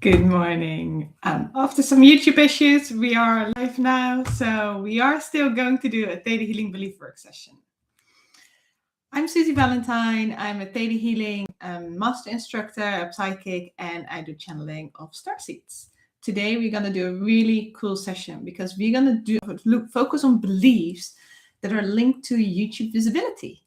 Good morning. After some YouTube issues, we are live now, so we are still going to do a Theta Healing Belief Work session. I'm Susie Valentine. I'm a Theta Healing master instructor, a psychic, and I do channeling of starseeds. Today, we're going to do a really cool session because we're going to focus on beliefs that are linked to YouTube visibility.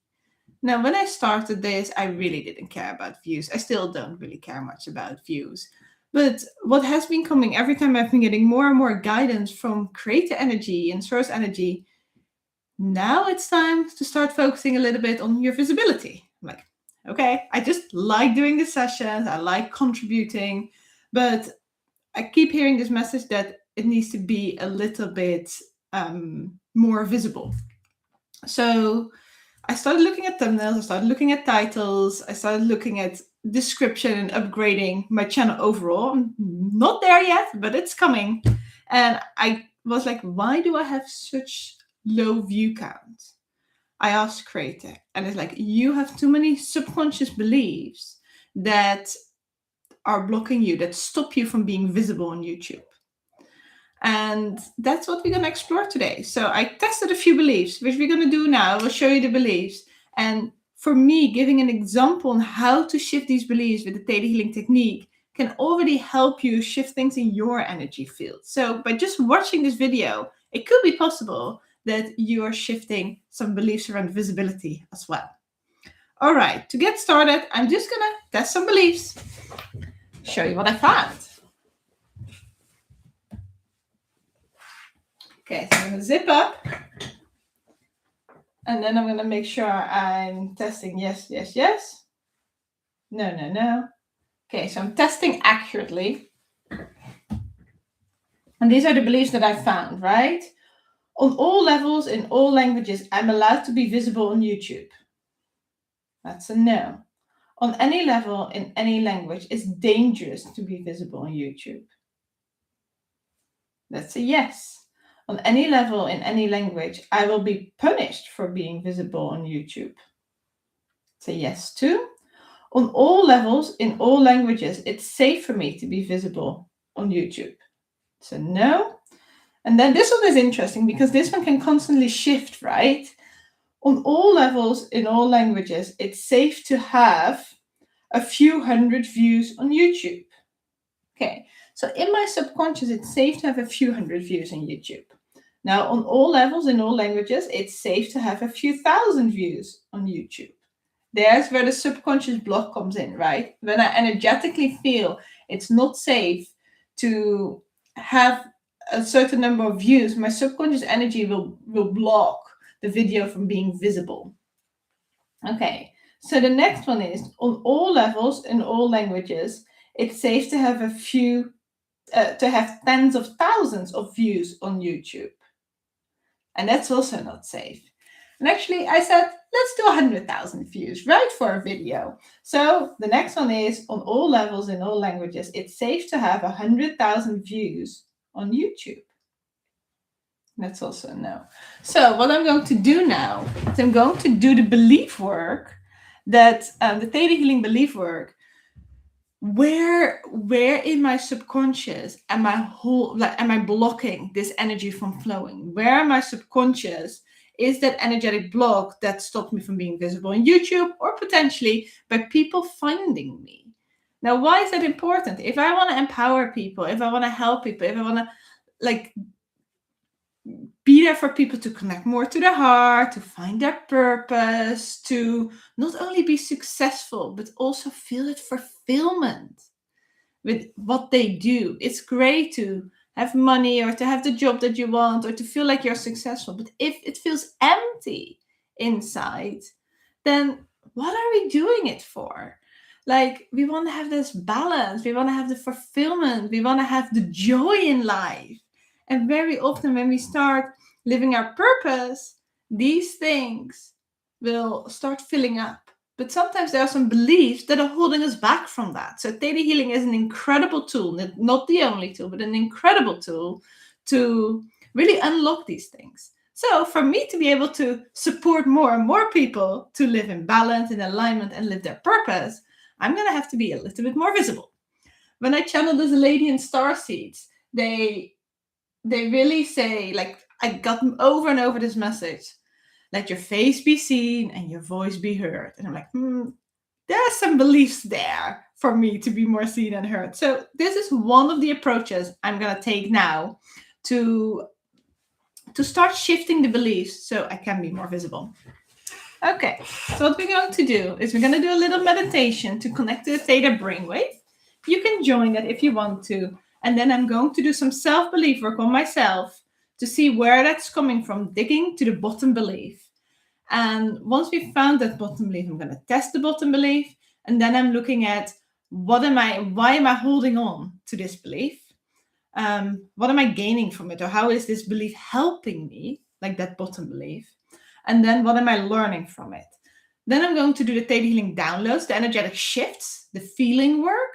Now, when I started this, I really didn't care about views. I still don't really care much about views. But what has been coming every time I've been getting more and more guidance from creator energy and source energy, now it's time to start focusing a little bit on your visibility. I'm like, okay, I just like doing the sessions, I like contributing, but I keep hearing this message that it needs to be a little bit more visible. So I started looking at thumbnails, I started looking at titles, I started looking at description and upgrading my channel overall. I'm not there yet, but it's coming. And I was like, why do I have such low view count? I asked creator, and it's like, you have too many subconscious beliefs that are blocking you, that stop you from being visible on YouTube. And that's what we're going to explore today. So I tested a few beliefs, which we're going to do now. We'll show you the beliefs. And for me, giving an example on how to shift these beliefs with the Theta Healing technique can already help you shift things in your energy field. So by just watching this video, it could be possible that you are shifting some beliefs around visibility as well. All right, to get started, I'm just going to test some beliefs, show you what I found. Okay, so I'm going to zip up. And then I'm going to make sure I'm testing yes, yes, yes. No, no, no. Okay, so I'm testing accurately. And these are the beliefs that I found, right? On all levels, in all languages, I'm allowed to be visible on YouTube. That's a no. On any level, in any language, it's dangerous to be visible on YouTube. That's a yes. On any level, in any language, I will be punished for being visible on YouTube. It's a yes too. On all levels, in all languages, it's safe for me to be visible on YouTube. It's a no. And then this one is interesting because this one can constantly shift, right? On all levels, in all languages, it's safe to have a few hundred views on YouTube. Okay, so in my subconscious, it's safe to have a few hundred views on YouTube. Now, on all levels, in all languages, it's safe to have a few thousand views on YouTube. There's where the subconscious block comes in, right? When I energetically feel it's not safe to have a certain number of views, my subconscious energy will block the video from being visible. Okay, so the next one is on all levels, in all languages, it's safe to have to have tens of thousands of views on YouTube. And that's also not safe. And actually, I said, let's do 100,000 views, right, for a video. So the next one is on all levels, in all languages, it's safe to have 100,000 views on YouTube. That's also a no. So what I'm going to do now is I'm going to do the belief work that the Theta Healing belief work. Where in my subconscious am I blocking this energy from flowing? Where in my subconscious is that energetic block that stopped me from being visible on YouTube or potentially by people finding me? Now, why is that important? If I want to empower people, if I want to help people, if I want to be there for people to connect more to their heart, to find their purpose, to not only be successful, but also feel that fulfillment with what they do. It's great to have money or to have the job that you want or to feel like you're successful. But if it feels empty inside, then what are we doing it for? Like, we want to have this balance. We want to have the fulfillment. We want to have the joy in life. And very often when we start living our purpose, these things will start filling up. But sometimes there are some beliefs that are holding us back from that. So Theta Healing is an incredible tool, not the only tool, but an incredible tool to really unlock these things. So for me to be able to support more and more people to live in balance, in alignment, and live their purpose, I'm going to have to be a little bit more visible. when I channel this lady in star seeds, they really say, like, I got them over and over this message: let your face be seen and your voice be heard. And I'm like, there are some beliefs there for me to be more seen and heard. So this is one of the approaches I'm going to take now to start shifting the beliefs so I can be more visible. Okay, so what we're going to do is we're going to do a little meditation to connect to the theta brainwave. You can join that if you want to. And then I'm going to do some self-belief work on myself to see where that's coming from, digging to the bottom belief. And once we've found that bottom belief, I'm going to test the bottom belief. And then I'm looking at why am I holding on to this belief? What am I gaining from it? Or how is this belief helping me, like that bottom belief? And then what am I learning from it? Then I'm going to do the Theta Healing downloads, the energetic shifts, the feeling work.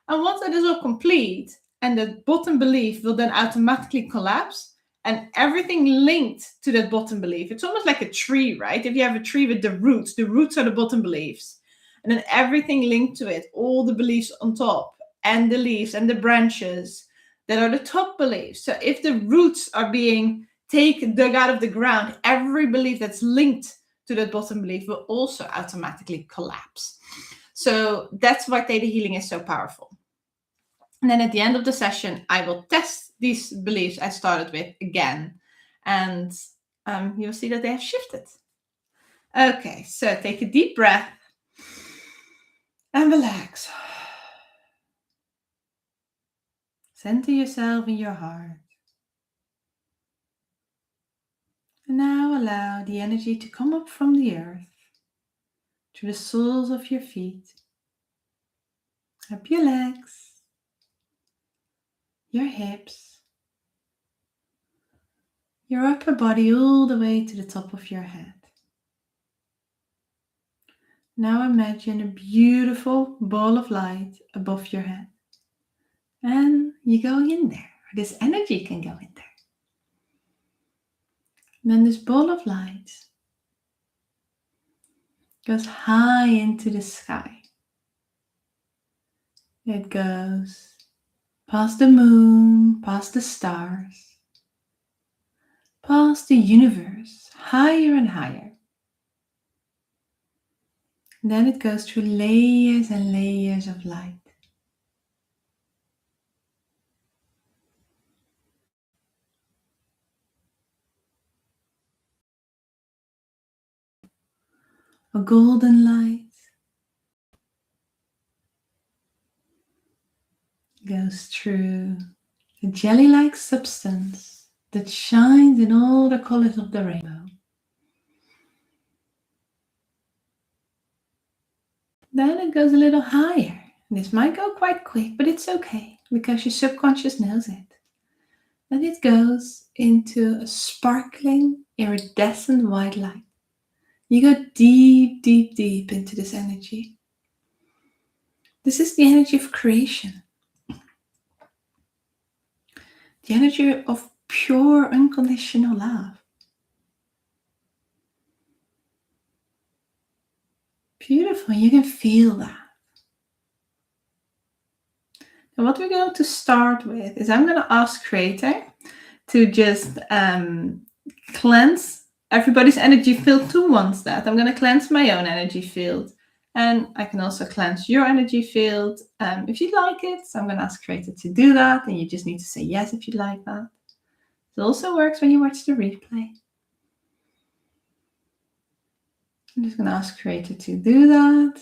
And once that is all complete, and the bottom belief will then automatically collapse, and everything linked to that bottom belief. It's almost like a tree, right? If you have a tree with the roots are the bottom beliefs. And then everything linked to it, all the beliefs on top, and the leaves and the branches that are the top beliefs. So if the roots are being dug out of the ground, every belief that's linked to that bottom belief will also automatically collapse. So that's why Theta Healing is so powerful. And then at the end of the session, I will test these beliefs I started with again. And you'll see that they have shifted. Okay, so take a deep breath and relax. Center yourself in your heart. And now allow the energy to come up from the earth, through the soles of your feet, up your legs, your hips, your upper body all the way to the top of your head. Now imagine a beautiful ball of light above your head. And you're going in there. This energy can go in there. And then this ball of light goes high into the sky. It goes past the moon, past the stars, past the universe, higher and higher. And then it goes through layers and layers of light. A golden light goes through a jelly-like substance that shines in all the colors of the rainbow. Then it goes a little higher. This might go quite quick, but it's okay because your subconscious knows it. Then it goes into a sparkling, iridescent white light. You go deep, deep, deep into this energy. This is the energy of creation. The energy of pure, unconditional love. Beautiful, you can feel that. And what we're going to start with is I'm going to ask Creator to just cleanse everybody's energy field who wants that. I'm going to cleanse my own energy field. And I can also cleanse your energy field if you'd like it. So I'm going to ask Creator to do that. And you just need to say yes if you'd like that. It also works when you watch the replay. I'm just going to ask Creator to do that.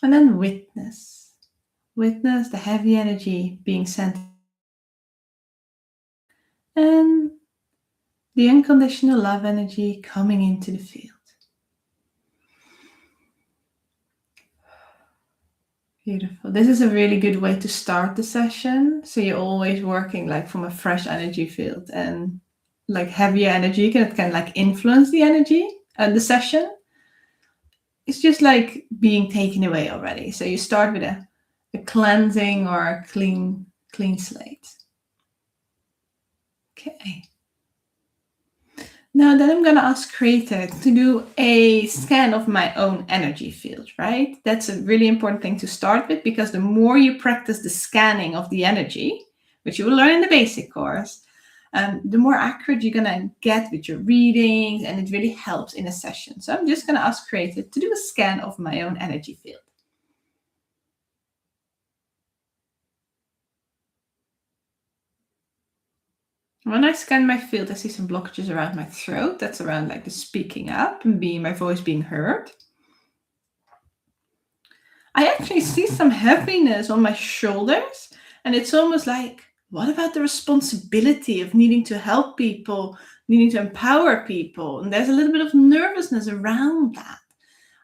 And then witness. Witness the heavy energy being sent. And the unconditional love energy coming into the field. Beautiful. This is a really good way to start the session. So you're always working like from a fresh energy field, and like heavier energy can like influence the energy and the session. It's just like being taken away already. So you start with a cleansing or a clean slate. Okay. Now then I'm going to ask Creator to do a scan of my own energy field, right? That's a really important thing to start with, because the more you practice the scanning of the energy, which you will learn in the basic course, the more accurate you're going to get with your readings, and it really helps in a session. So I'm just going to ask Creator to do a scan of my own energy field. When I scan my field, I see some blockages around my throat. That's around like the speaking up and my voice being heard. I actually see some heaviness on my shoulders, and it's almost like, what about the responsibility of needing to help people, needing to empower people? And there's a little bit of nervousness around that.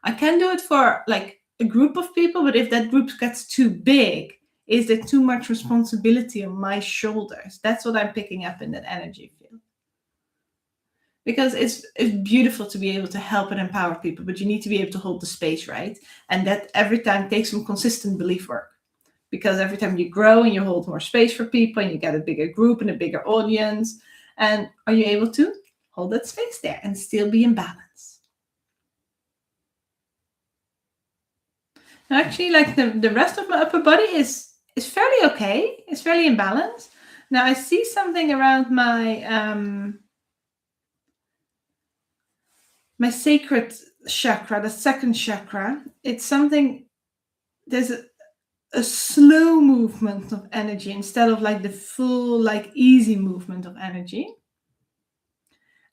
I can do it for like a group of people, but if that group gets too big, is there too much responsibility on my shoulders? That's what I'm picking up in that energy field. Because it's beautiful to be able to help and empower people, but you need to be able to hold the space, right? And that every time takes some consistent belief work. Because every time you grow and you hold more space for people and you get a bigger group and a bigger audience, and are you able to hold that space there and still be in balance? Now, actually, like the rest of my upper body is fairly okay. It's fairly in balance. Now I see something around my sacred chakra, the second chakra. It's something, there's a slow movement of energy instead of like the full, like easy movement of energy.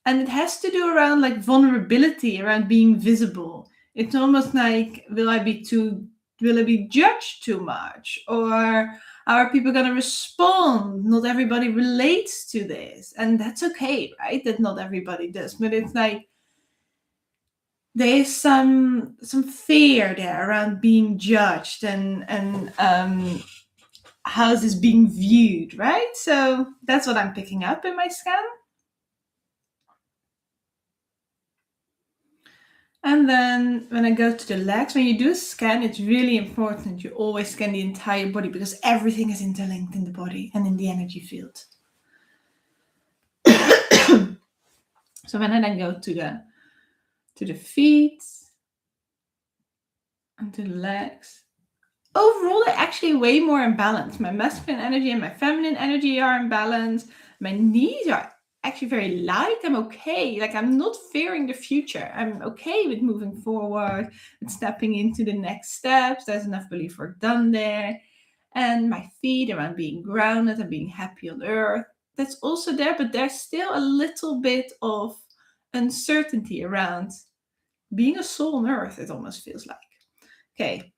And it has to do around like vulnerability, around being visible. It's almost like, will I be judged too much? Or how are people going to respond? Not everybody relates to this. And that's okay, right? That not everybody does. But it's like, there's some fear there around being judged and how is this being viewed, right? So that's what I'm picking up in my scan. And then when I go to the legs, when you do a scan, it's really important you always scan the entire body, because everything is interlinked in the body and in the energy field. So when I then go to the feet and to the legs, overall they're actually way more in balance. My masculine energy and my feminine energy are in balance. My knees are actually very light. I'm okay. Like, I'm not fearing the future. I'm okay with moving forward, with stepping into the next steps. There's enough belief work done there. And my feet around being grounded and being happy on earth, that's also there, but there's still a little bit of uncertainty around being a soul on earth, it almost feels like. Okay.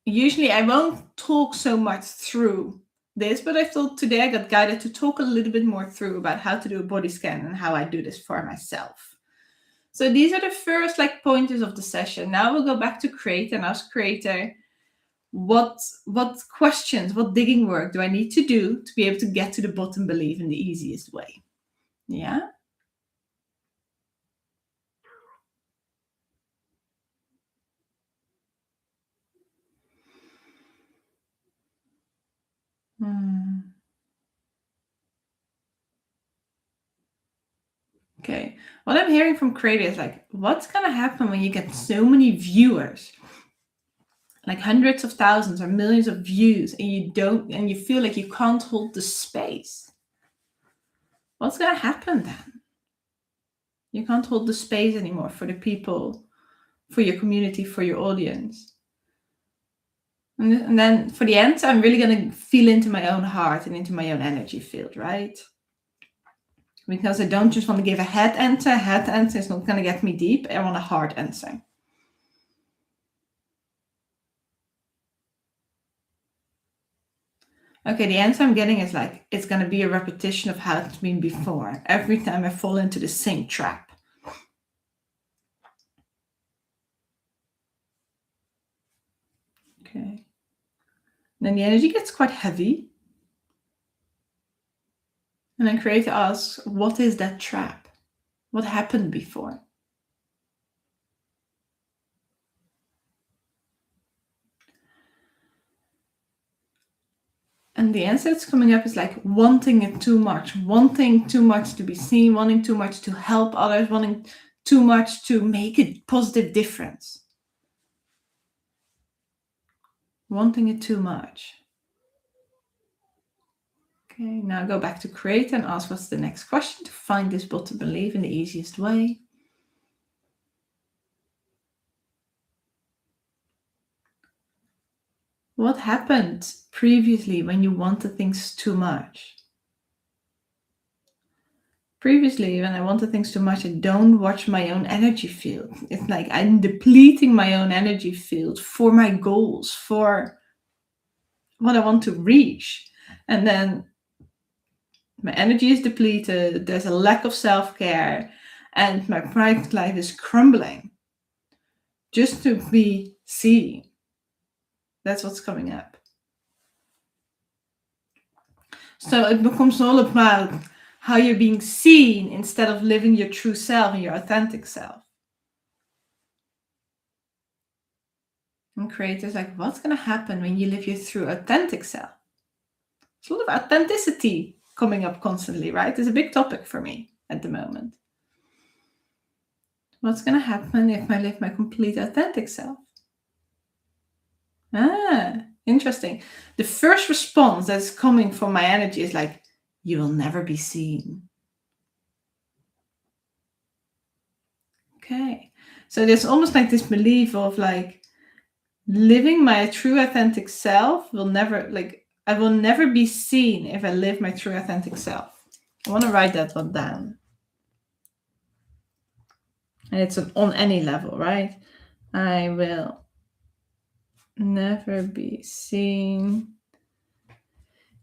Usually I won't talk so much through this, but I thought today I got guided to talk a little bit more through about how to do a body scan and how I do this for myself. So these are the first like pointers of the session. Now we'll go back to Creator and ask Creator, what questions, what digging work do I need to do to be able to get to the bottom belief in the easiest way? Yeah. Okay. What I'm hearing from Creator is like, what's going to happen when you get so many viewers? Like hundreds of thousands or millions of views, and you feel like you can't hold the space. What's going to happen then? You can't hold the space anymore for the people, for your community, for your audience. And then for the answer, I'm really going to feel into my own heart and into my own energy field, right? Because I don't just want to give a head answer. A head answer is not going to get me deep. I want a heart answer. Okay, the answer I'm getting is like, it's going to be a repetition of how it's been before. Every time I fall into the same trap. Okay. Then the energy gets quite heavy. And then Creator asks, what is that trap? What happened before? And And the answer that's coming up is like wanting it too much to be seen, wanting too much to help others, wanting too much to make a positive difference. Wanting it too much. Okay, now go back to create and ask what's the next question to find this bottom belief in the easiest way. What happened previously when you wanted things too much? Previously, when I wanted things too much, I don't watch my own energy field. It's like I'm depleting my own energy field for my goals, for what I want to reach. And then my energy is depleted, there's a lack of self-care, and my private life is crumbling just to be seen. That's what's coming up. So it becomes all about how you're being seen instead of living your true self and your authentic self. And creators like, what's going to happen when you live your true authentic self? There's a lot of authenticity coming up constantly, right? It's a big topic for me at the moment. What's going to happen if I live my complete authentic self? Interesting. The first response that's coming from my energy is like, you will never be seen. Okay. So there's almost like this belief of like living my true authentic self will never, like, I will never be seen if I live my true authentic self. I want to write that one down. And it's on any level, right? I will never be seen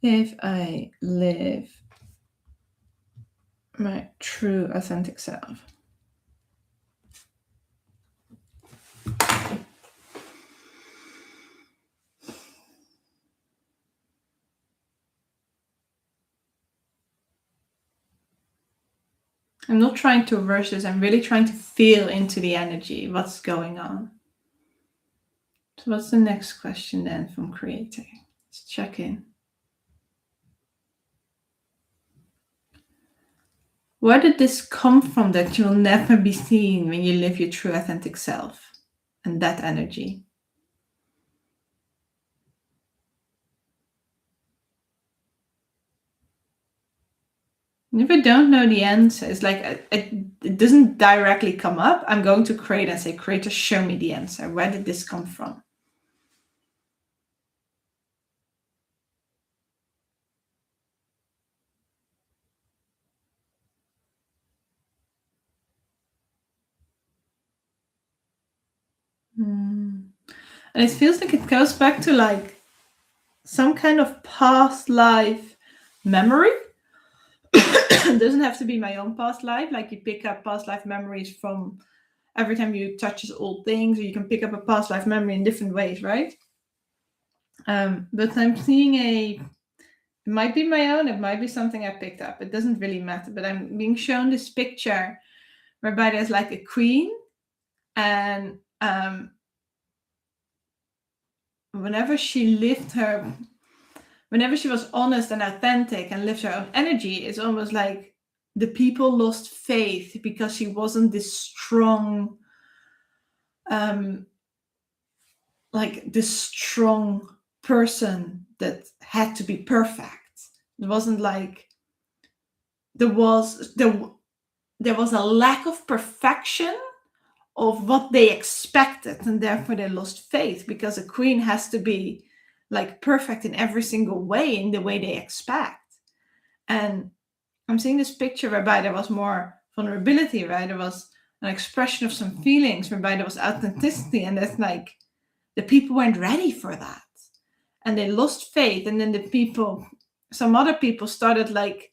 if I live my true authentic self. I'm not trying to reverse this. I'm really trying to feel into the energy, what's going on. So what's the next question then from creator? Let's check in. Where did this come from that you'll never be seen when you live your true authentic self and that energy? And if I don't know the answer, it's like it doesn't directly come up. I'm going to create and say, creator, show me the answer. Where did this come from? And it feels like it goes back to like some kind of past life memory. It doesn't have to be my own past life. Like you pick up past life memories from every time you touch old things, or you can pick up a past life memory in different ways, right? But I'm seeing it might be my own, it might be something I picked up. It doesn't really matter, but I'm being shown this picture whereby there's like a queen, and whenever she was honest and authentic and lived her own energy, it's almost like the people lost faith because she wasn't this strong, person that had to be perfect. It wasn't like there was a lack of perfection of what they expected, and therefore they lost faith, because a queen has to be like perfect in every single way, in the way they expect. And I'm seeing this picture whereby there was more vulnerability, right? There was an expression of some feelings, whereby there was authenticity, and that's like the people weren't ready for that, and they lost faith. And then some other people started like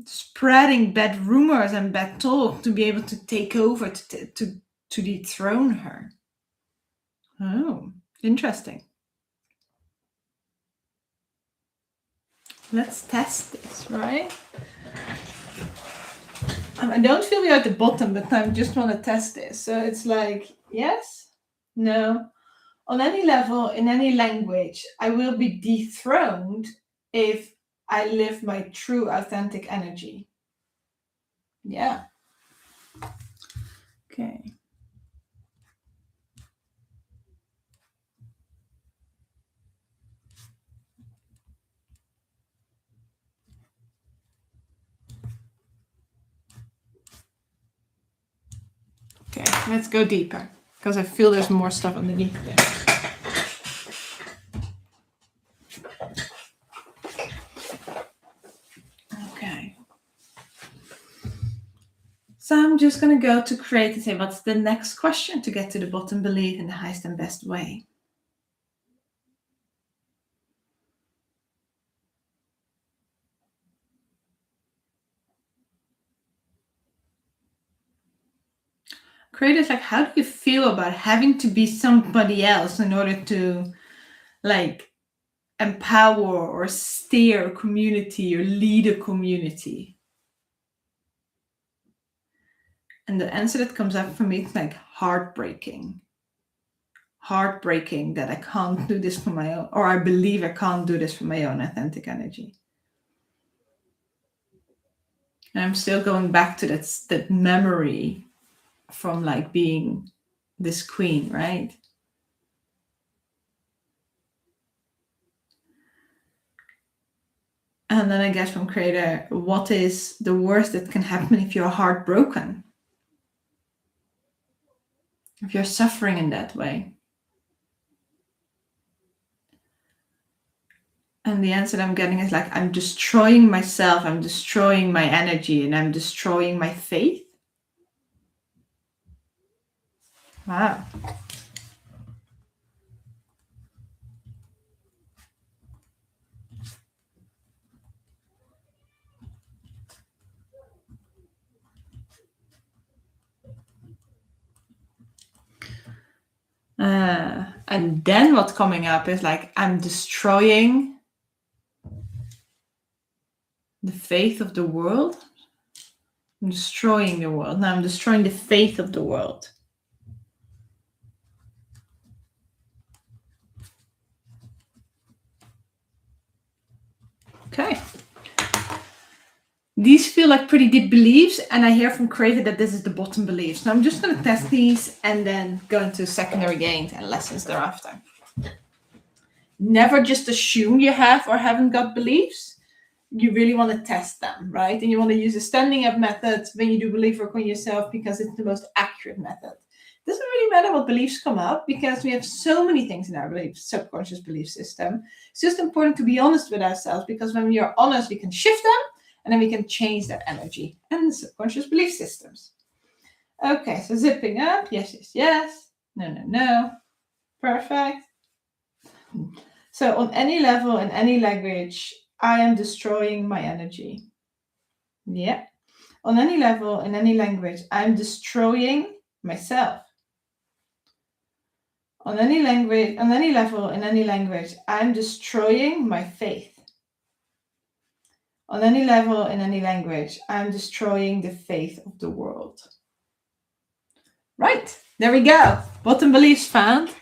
spreading bad rumors and bad talk to be able to take over, to dethrone her. Oh, interesting. Let's test this, right? I don't feel we're at the bottom, but I just want to test this. So it's like, yes, no, On any level, in any language, I will be dethroned if I live my true, authentic energy. Yeah. Okay. Okay, let's go deeper, because I feel there's more stuff underneath there. Okay. So I'm just going to go to create and say, what's the next question to get to the bottom belief in the highest and best way? Creators, like, how do you feel about having to be somebody else in order to, like, empower or steer a community or lead a community? And the answer that comes up for me is like heartbreaking. Heartbreaking that I can't do this for my own, or I believe I can't do this for my own authentic energy. And I'm still going back to that memory from like being this queen, right? And then I guess from creator, what is the worst that can happen if you're heartbroken? If you're suffering in that way? And the answer that I'm getting is like, I'm destroying myself, I'm destroying my energy, and I'm destroying my faith. Wow. And then what's coming up is like, I'm destroying the faith of the world. I'm destroying the world. Now I'm destroying the faith of the world. Okay. These feel like pretty deep beliefs, and I hear from creator that this is the bottom belief. So I'm just going to test these and then go into secondary gains and lessons thereafter. Never just assume you have or haven't got beliefs. You really want to test them, right? And you want to use a standing up method when you do belief work on yourself, because it's the most accurate method. It doesn't really matter what beliefs come up, because we have so many things in our subconscious belief system. It's just important to be honest with ourselves, because when we are honest, we can shift them, and then we can change that energy and the subconscious belief systems. Okay, so zipping up. Yes, yes, yes. No, no, no. Perfect. So on any level, in any language, I am destroying my energy. Yeah. On any level, in any language, I'm destroying myself. On any language, on any level, in any language, I'm destroying my faith. On any level, in any language, I'm destroying the faith of the world. Right, there we go. Bottom beliefs found.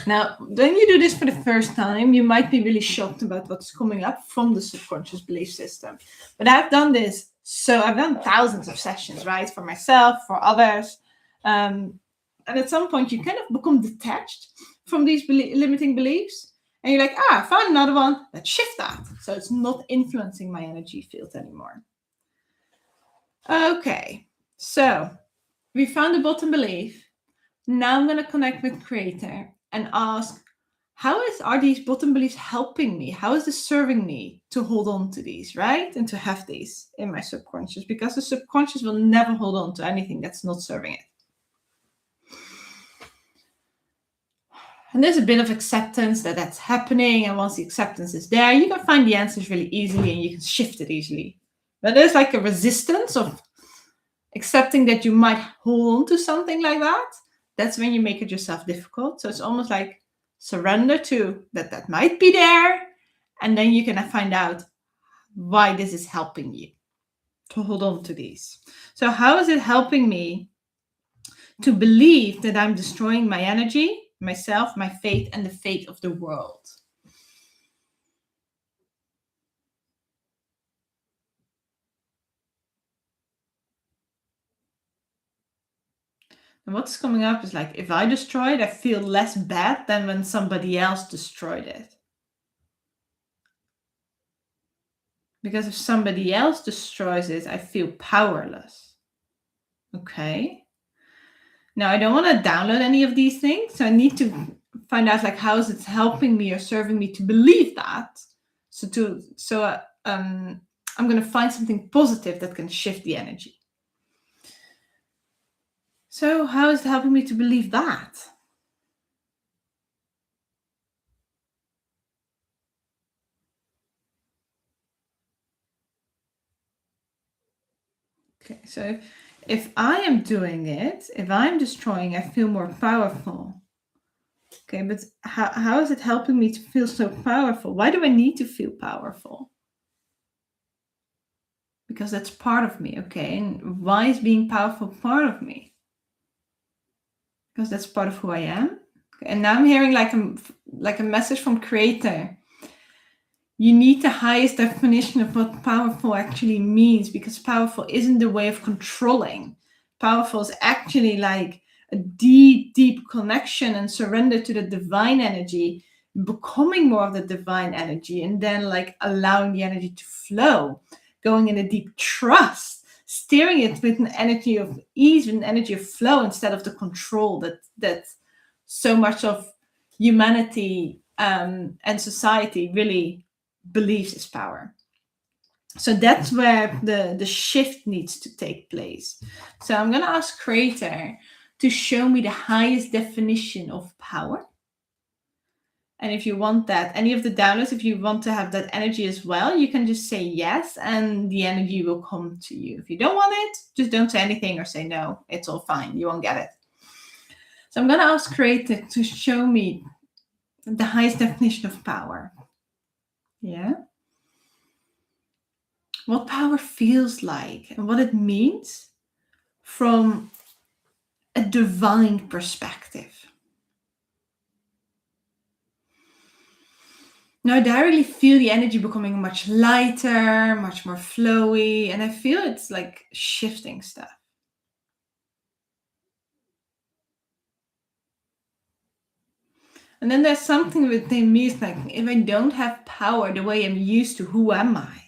Now, when you do this for the first time, you might be really shocked about what's coming up from the subconscious belief system. But I've done this, so I've done thousands of sessions, right? For myself, for others. And at some point, you kind of become detached from these limiting beliefs. And you're like, I found another one. Let's shift that. So it's not influencing my energy field anymore. Okay, so we found the bottom belief. Now I'm going to connect with creator and ask, are these bottom beliefs helping me? How is this serving me to hold on to these, right? And to have these in my subconscious, because the subconscious will never hold on to anything that's not serving it. And there's a bit of acceptance that that's happening. And once the acceptance is there, you can find the answers really easily and you can shift it easily. But there's like a resistance of accepting that you might hold on to something like that. That's when you make it yourself difficult. So it's almost like surrender to that might be there. And then you can find out why this is helping you to hold on to these. So how is it helping me to believe that I'm destroying my energy, myself, my faith, and the fate of the world. And what's coming up is like, if I destroy it, I feel less bad than when somebody else destroyed it. Because if somebody else destroys it, I feel powerless. Okay. Now, I don't want to download any of these things, so I need to find out like how is it helping me or serving me to believe that. I'm going to find something positive that can shift the energy. So how is it helping me to believe that? Okay, so if I am doing it, if I'm destroying, I feel more powerful. Okay, but how is it helping me to feel so powerful? Why do I need to feel powerful? Because that's part of me, okay? And why is being powerful part of me? Because that's part of who I am. Okay, and now I'm hearing like a message from Creator. You need the highest definition of what powerful actually means, because powerful isn't the way of controlling. Powerful is actually like a deep, deep connection and surrender to the divine energy, becoming more of the divine energy, and then like allowing the energy to flow, going in a deep trust, steering it with an energy of ease, with an energy of flow, instead of the control that so much of humanity and society really believes is power. So that's where the shift needs to take place. So I'm going to ask Creator to show me the highest definition of power. And if you want that, any of the downloads, if you want to have that energy as well, you can just say yes, and the energy will come to you. If you don't want it, just don't say anything or say no. It's all fine. You won't get it. So I'm going to ask Creator to show me the highest definition of power. Yeah. What power feels like and what it means from a divine perspective. Now I directly feel the energy becoming much lighter, much more flowy, and I feel it's like shifting stuff. And then there's something within me, it's like, if I don't have power the way I'm used to, who am I?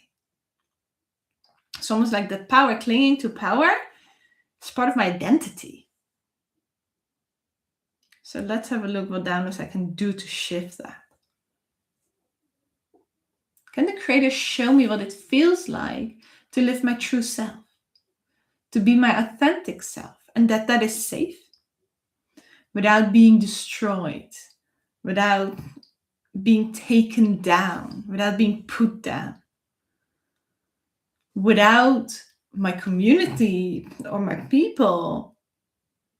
It's almost like that power, clinging to power, it's part of my identity. So let's have a look what downloads I can do to shift that. Can the Creator show me what it feels like to live my true self, to be my authentic self, and that is safe, without being destroyed, without being taken down, without being put down, without my community or my people,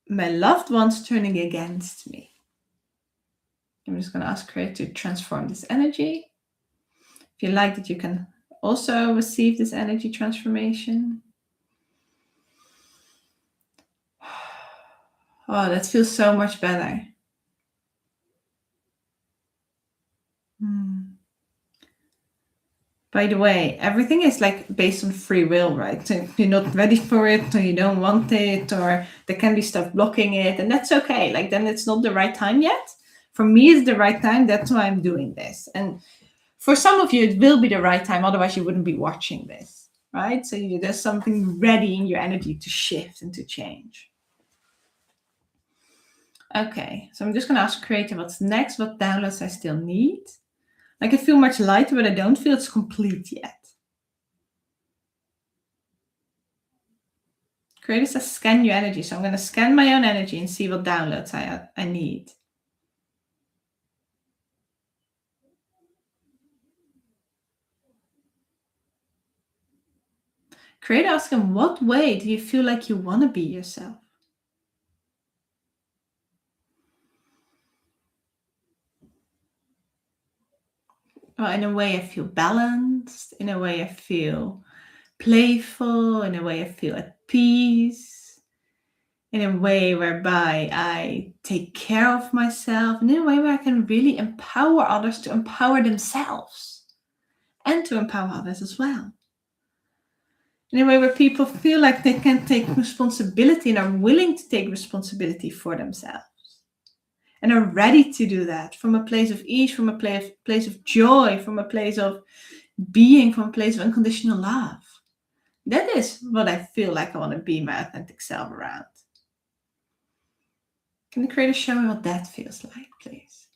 my loved ones turning against me? I'm just going to ask Creator to transform this energy. If you like it, you can also receive this energy transformation. Oh, that feels so much better. By the way, everything is like based on free will, right? So if you're not ready for it, or you don't want it, or there can be stuff blocking it, and that's okay. Like, then it's not the right time yet. For me, it's the right time. That's why I'm doing this. And for some of you, it will be the right time. Otherwise, you wouldn't be watching this, right? So there's something ready in your energy to shift and to change. Okay, so I'm just going to ask Creator what's next, what downloads I still need. Like, I feel much lighter, but I don't feel it's complete yet. Creator says scan your energy. So I'm going to scan my own energy and see what downloads I need. Creator asks him, what way do you feel like you want to be yourself? Well, in a way, I feel balanced. In a way, I feel playful. In a way, I feel at peace. in a way whereby I take care of myself, and in a way where I can really empower others to empower themselves and to empower others as well. In a way where people feel like they can take responsibility and are willing to take responsibility for themselves and are ready to do that from a place of ease, from a place of joy, from a place of being, from a place of unconditional love. That is what I feel like I want to be my authentic self around. Can the creator show me what that feels like, please?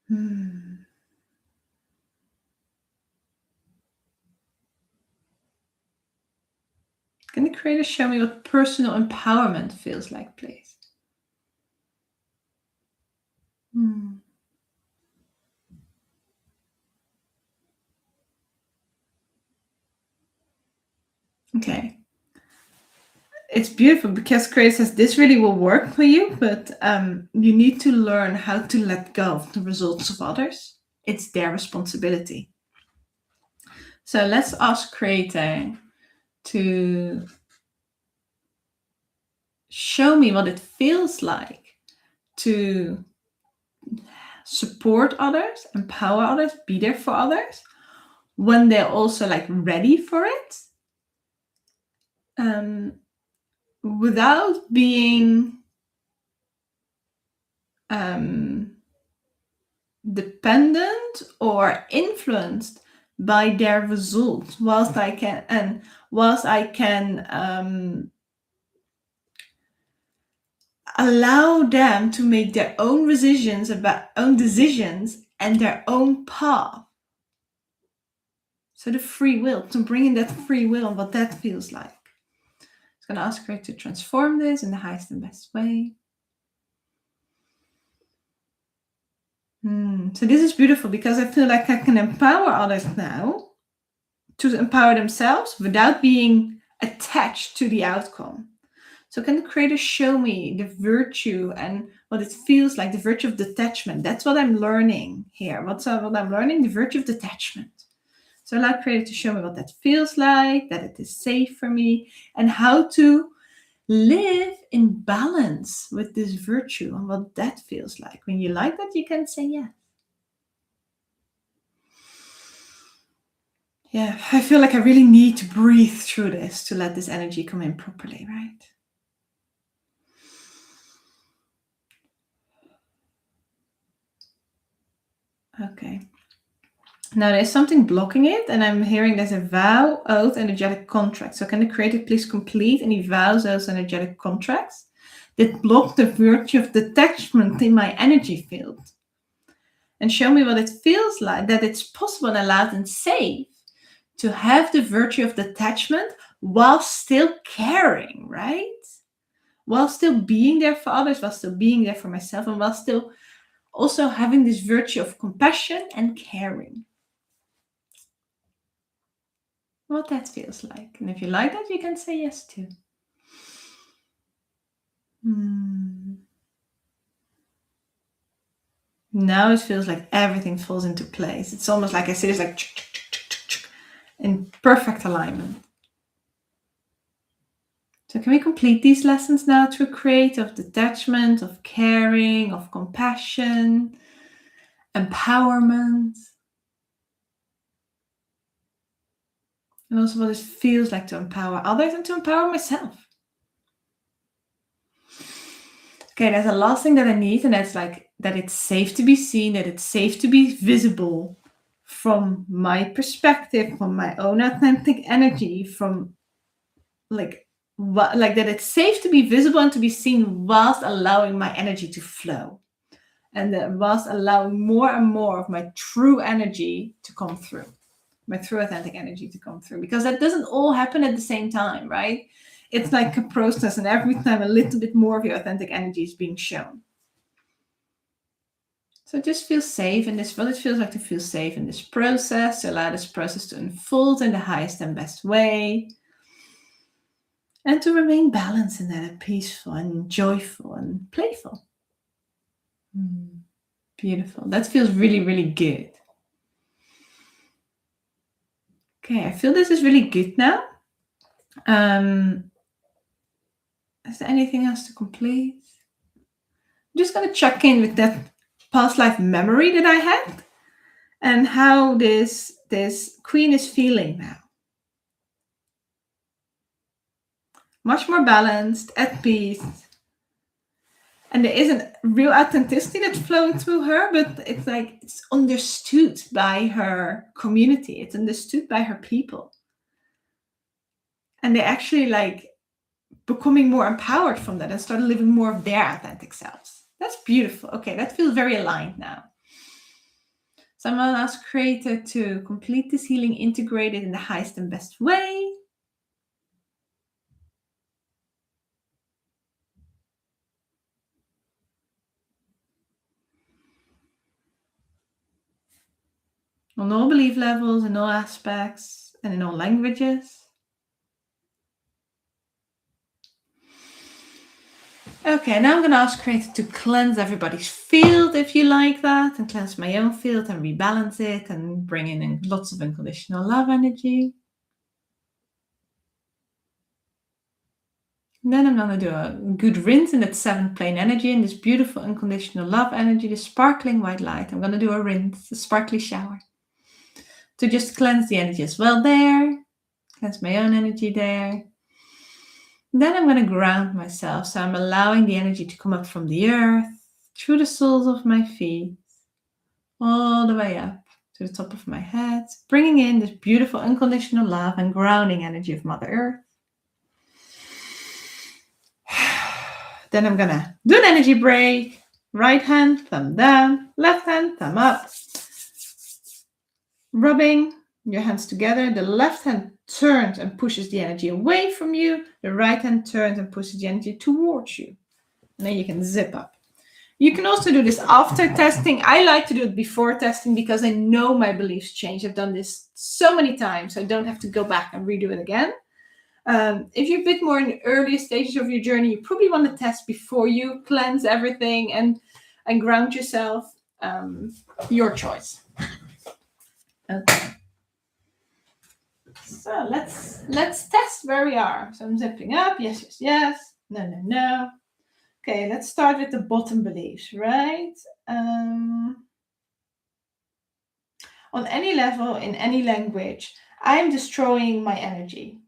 Can the creator show me what personal empowerment feels like, please? Okay. It's beautiful because Creator says this really will work for you, but you need to learn how to let go of the results of others. It's their responsibility. So let's ask Creator to show me what it feels like to support others, empower others, be there for others when they're also like ready for it, without being dependent or influenced by their results, whilst I can allow them to make their own decisions and their own path. So the free will, to bring in that free will and what that feels like. I'm going to ask her to transform this in the highest and best way. So this is beautiful because I feel like I can empower others now to empower themselves without being attached to the outcome. So can the creator show me the virtue and what it feels like, the virtue of detachment? That's what I'm learning here. What I'm learning? The virtue of detachment. So allow creator to show me what that feels like, that it is safe for me, and how to live in balance with this virtue and what that feels like. When you like that, you can say yes. Yeah, I feel like I really need to breathe through this to let this energy come in properly, right? Okay. Now there's something blocking it, and I'm hearing there's a vow, oath, energetic contract. So can the creator please complete any vows, those energetic contracts that block the virtue of detachment in my energy field? And show me what it feels like, that it's possible and allowed and safe to have the virtue of detachment while still caring, right? While still being there for others, while still being there for myself, and while still also having this virtue of compassion and caring. What that feels like. And if you like that, you can say yes too. Now it feels like everything falls into place. It's almost like I see this like in perfect alignment. So can we complete these lessons now to create of detachment, of caring, of compassion, empowerment, and also what it feels like to empower others and to empower myself. Okay, there's a last thing that I need, and that's like that it's safe to be seen, that it's safe to be visible from my perspective, from my own authentic energy, from like that it's safe to be visible and to be seen whilst allowing my energy to flow, and whilst allowing more and more of my true energy to come through, my true authentic energy to come through, because that doesn't all happen at the same time, right? It's like a process, and every time a little bit more of your authentic energy is being shown. So just feel safe in this, what it feels like to feel safe in this process, to allow this process to unfold in the highest and best way, and to remain balanced in that, peaceful and joyful and playful. Beautiful. That feels really, really good. Okay, I feel this is really good now. Is there anything else to complete? I'm just going to check in with that past life memory that I had and how this queen is feeling now. Much more balanced, at peace. And there isn't real authenticity that's flowing through her, but it's like it's understood by her community. It's understood by her people. And they're actually like becoming more empowered from that and start living more of their authentic selves. That's beautiful. Okay, that feels very aligned now. So I'm going to ask Creator to complete this healing integrated in the highest and best way. On all belief levels, in all aspects, and in all languages. Okay, now I'm going to ask Creator to cleanse everybody's field, if you like that, and cleanse my own field and rebalance it and bring in lots of unconditional love energy. And then I'm going to do a good rinse in that 7th plane energy and this beautiful unconditional love energy, the sparkling white light. I'm going to do a rinse, a sparkly shower, to just cleanse the energy as well there, cleanse my own energy there. Then I'm going to ground myself. So I'm allowing the energy to come up from the earth, through the soles of my feet, all the way up to the top of my head, bringing in this beautiful unconditional love and grounding energy of Mother Earth. Then I'm going to do an energy break. Right hand, thumb down, left hand, thumb up. Rubbing your hands together. The left hand turns and pushes the energy away from you. The right hand turns and pushes the energy towards you. And then you can zip up. You can also do this after testing. I like to do it before testing because I know my beliefs change. I've done this so many times, so I don't have to go back and redo it again. If you're a bit more in the earlier stages of your journey, you probably want to test before you cleanse everything and ground yourself. Your choice. Okay. So let's test where we are. So I'm zipping up. Yes, yes, yes. No, no, no. Okay, let's start with the bottom beliefs, right? On any level, in any language, I'm destroying my energy.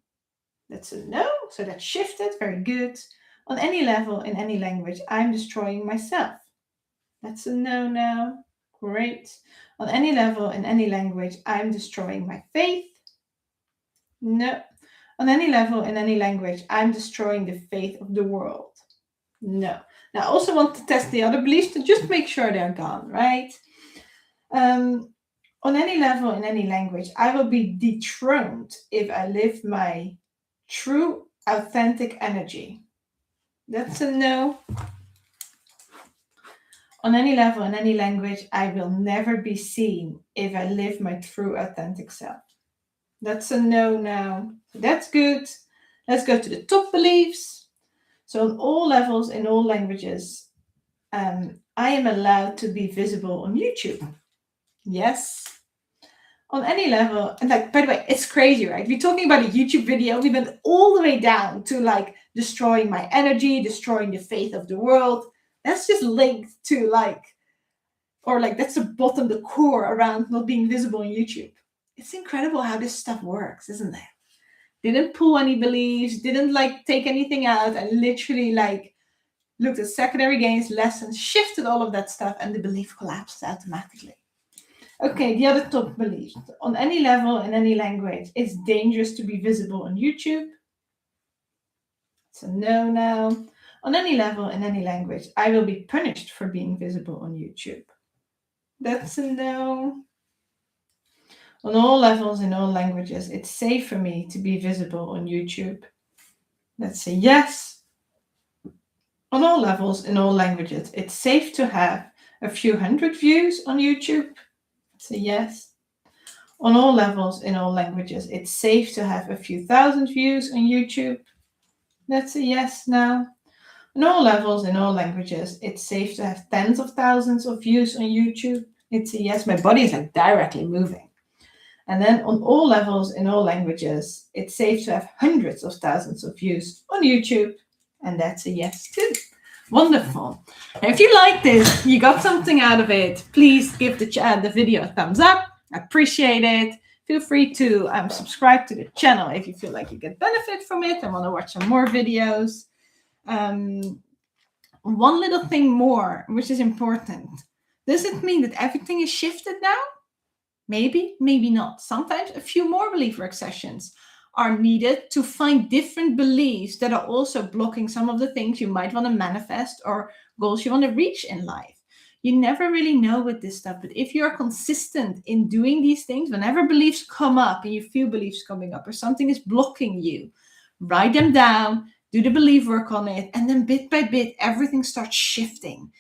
That's a no, so that's shifted, very good. On any level, in any language, I'm destroying myself. That's a no now, great. On any level, in any language, I'm destroying my faith. No. On any level, in any language, I'm destroying the faith of the world. No. Now, I also want to test the other beliefs to just make sure they're gone, right? On any level, in any language, I will be dethroned if I live my true, authentic energy. That's a no. On any level, in any language, I will never be seen if I live my true, authentic self. That's a no now. That's good. Let's go to the top beliefs. So on all levels, in all languages, I am allowed to be visible on YouTube. Yes. On any level, and like, by the way, it's crazy, right? We're talking about a YouTube video. We went all the way down to like destroying my energy, destroying the faith of the world. That's just linked to that's the bottom, the core around not being visible on YouTube. It's incredible how this stuff works, isn't it? Didn't pull any beliefs, didn't take anything out, and literally looked at secondary gains, lessons, shifted all of that stuff, and the belief collapsed automatically. Okay, the other top belief. On any level, in any language, it's dangerous to be visible on YouTube. It's a no now. On any level, in any language, I will be punished for being visible on YouTube. That's a no. On all levels, in all languages, it's safe for me to be visible on YouTube. That's a yes. On all levels, in all languages, it's safe to have a few hundred views on YouTube. It's a yes. On all levels, in all languages, it's safe to have a few thousand views on YouTube. That's a yes now. On all levels, in all languages, it's safe to have tens of thousands of views on YouTube. It's a yes. My body is directly moving. And then on all levels, in all languages, it's safe to have hundreds of thousands of views on YouTube. And that's a yes too. Wonderful. Now, if you like this, you got something out of it, please give the video a thumbs up. I appreciate it. Feel free to subscribe to the channel if you feel like you get benefit from it and want to watch some more videos. One little thing more, which is important. Does it mean that everything is shifted now? Maybe, maybe not. Sometimes a few more belief work sessions are needed to find different beliefs that are also blocking some of the things you might want to manifest or goals you want to reach in life. You never really know with this stuff, but if you're consistent in doing these things, whenever beliefs come up and you feel beliefs coming up or something is blocking you, write them down, do the belief work on it, and then bit by bit, everything starts shifting.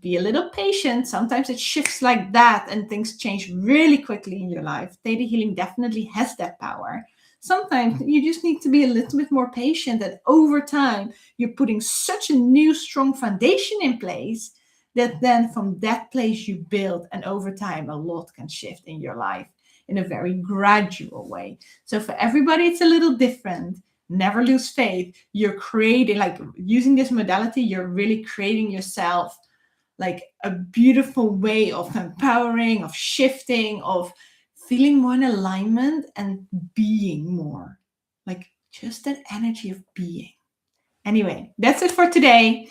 Be a little patient. Sometimes it shifts like that and things change really quickly in your life. Theta Healing definitely has that power. Sometimes you just need to be a little bit more patient, and over time, you're putting such a new, strong foundation in place that then from that place you build, and over time, a lot can shift in your life in a very gradual way. So for everybody, it's a little different. Never lose faith. You're creating, like using this modality, you're really creating yourself like a beautiful way of empowering, of shifting, of feeling more in alignment and being more. Like just that energy of being. Anyway, that's it for today.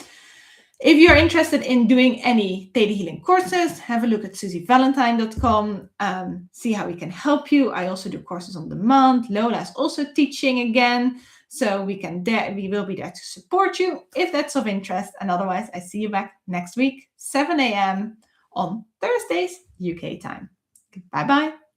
If you're interested in doing any Theta Healing courses, have a look at susievalentine.com. See how we can help you. I also do courses on demand. Lola is also teaching again. So we will be there to support you if that's of interest. And otherwise, I see you back next week, 7 a.m. on Thursdays, UK time. Bye-bye.